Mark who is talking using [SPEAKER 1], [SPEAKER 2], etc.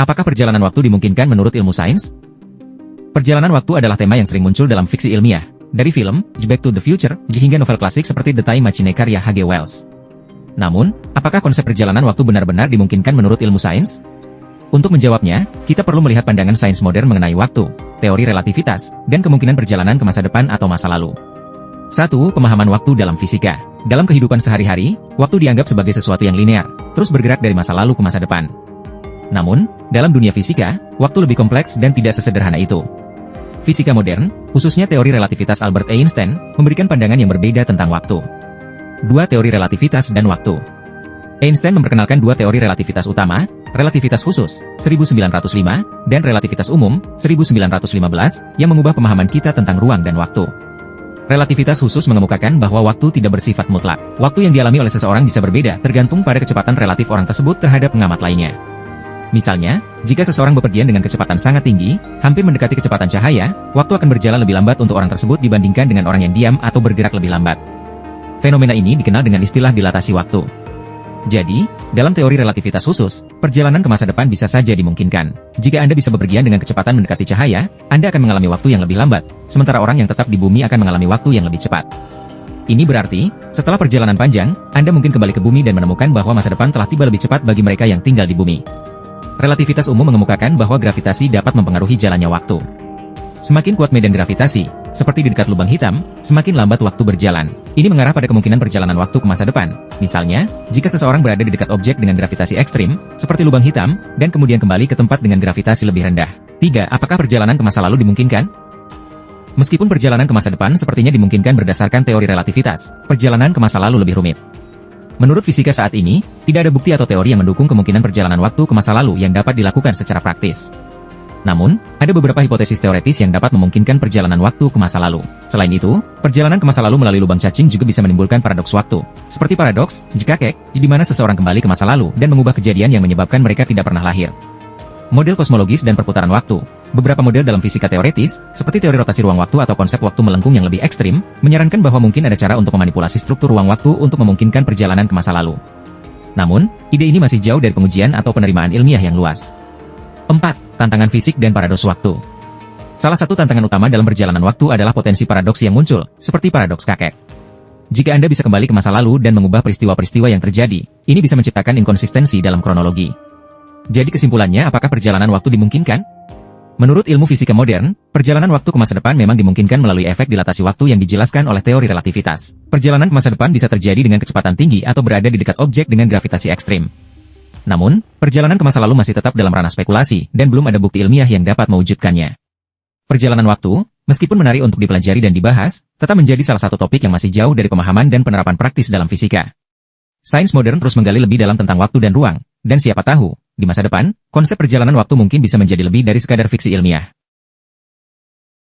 [SPEAKER 1] Apakah perjalanan waktu dimungkinkan menurut ilmu sains? Perjalanan waktu adalah tema yang sering muncul dalam fiksi ilmiah, dari film Back to the Future hingga novel klasik seperti The Time Machine karya H.G. Wells. Namun, apakah konsep perjalanan waktu benar-benar dimungkinkan menurut ilmu sains? Untuk menjawabnya, kita perlu melihat pandangan sains modern mengenai waktu, teori relativitas, dan kemungkinan perjalanan ke masa depan atau masa lalu. 1. Pemahaman waktu dalam fisika. Dalam kehidupan sehari-hari, waktu dianggap sebagai sesuatu yang linear, terus bergerak dari masa lalu ke masa depan. Namun, dalam dunia fisika, waktu lebih kompleks dan tidak sesederhana itu. Fisika modern, khususnya teori relativitas Albert Einstein, memberikan pandangan yang berbeda tentang waktu. 2. Teori relativitas dan waktu. Einstein memperkenalkan dua teori relativitas utama, relativitas khusus, 1905, dan relativitas umum, 1915, yang mengubah pemahaman kita tentang ruang dan waktu. Relativitas khusus mengemukakan bahwa waktu tidak bersifat mutlak. Waktu yang dialami oleh seseorang bisa berbeda tergantung pada kecepatan relatif orang tersebut terhadap pengamat lainnya. Misalnya, jika seseorang bepergian dengan kecepatan sangat tinggi, hampir mendekati kecepatan cahaya, waktu akan berjalan lebih lambat untuk orang tersebut dibandingkan dengan orang yang diam atau bergerak lebih lambat. Fenomena ini dikenal dengan istilah dilatasi waktu. Jadi, dalam teori relativitas khusus, perjalanan ke masa depan bisa saja dimungkinkan. Jika Anda bisa bepergian dengan kecepatan mendekati cahaya, Anda akan mengalami waktu yang lebih lambat, sementara orang yang tetap di bumi akan mengalami waktu yang lebih cepat. Ini berarti, setelah perjalanan panjang, Anda mungkin kembali ke bumi dan menemukan bahwa masa depan telah tiba lebih cepat bagi mereka yang tinggal di bumi. Relativitas umum mengemukakan bahwa gravitasi dapat mempengaruhi jalannya waktu. Semakin kuat medan gravitasi, seperti di dekat lubang hitam, semakin lambat waktu berjalan. Ini mengarah pada kemungkinan perjalanan waktu ke masa depan. Misalnya, jika seseorang berada di dekat objek dengan gravitasi ekstrim, seperti lubang hitam, dan kemudian kembali ke tempat dengan gravitasi lebih rendah. 3. Apakah perjalanan ke masa lalu dimungkinkan? Meskipun perjalanan ke masa depan sepertinya dimungkinkan berdasarkan teori relativitas, perjalanan ke masa lalu lebih rumit. Menurut fisika saat ini, tidak ada bukti atau teori yang mendukung kemungkinan perjalanan waktu ke masa lalu yang dapat dilakukan secara praktis. Namun, ada beberapa hipotesis teoretis yang dapat memungkinkan perjalanan waktu ke masa lalu. Selain itu, perjalanan ke masa lalu melalui lubang cacing juga bisa menimbulkan paradoks waktu. Seperti paradoks Jikakek, di mana seseorang kembali ke masa lalu dan mengubah kejadian yang menyebabkan mereka tidak pernah lahir. Model kosmologis dan perputaran waktu. Beberapa model dalam fisika teoretis, seperti teori rotasi ruang waktu atau konsep waktu melengkung yang lebih ekstrim, menyarankan bahwa mungkin ada cara untuk memanipulasi struktur ruang waktu untuk memungkinkan perjalanan ke masa lalu. Namun, ide ini masih jauh dari pengujian atau penerimaan ilmiah yang luas. 4. Tantangan fisik dan paradoks waktu. Salah satu tantangan utama dalam perjalanan waktu adalah potensi paradoks yang muncul, seperti paradoks kakek. Jika Anda bisa kembali ke masa lalu dan mengubah peristiwa-peristiwa yang terjadi, ini bisa menciptakan inkonsistensi dalam kronologi. Jadi kesimpulannya, apakah perjalanan waktu dimungkinkan? Menurut ilmu fisika modern, perjalanan waktu ke masa depan memang dimungkinkan melalui efek dilatasi waktu yang dijelaskan oleh teori relativitas. Perjalanan ke masa depan bisa terjadi dengan kecepatan tinggi atau berada di dekat objek dengan gravitasi ekstrim. Namun, perjalanan ke masa lalu masih tetap dalam ranah spekulasi, dan belum ada bukti ilmiah yang dapat mewujudkannya. Perjalanan waktu, meskipun menarik untuk dipelajari dan dibahas, tetap menjadi salah satu topik yang masih jauh dari pemahaman dan penerapan praktis dalam fisika. Sains modern terus menggali lebih dalam tentang waktu dan ruang, dan siapa tahu, di masa depan, konsep perjalanan waktu mungkin bisa menjadi lebih dari sekadar fiksi ilmiah.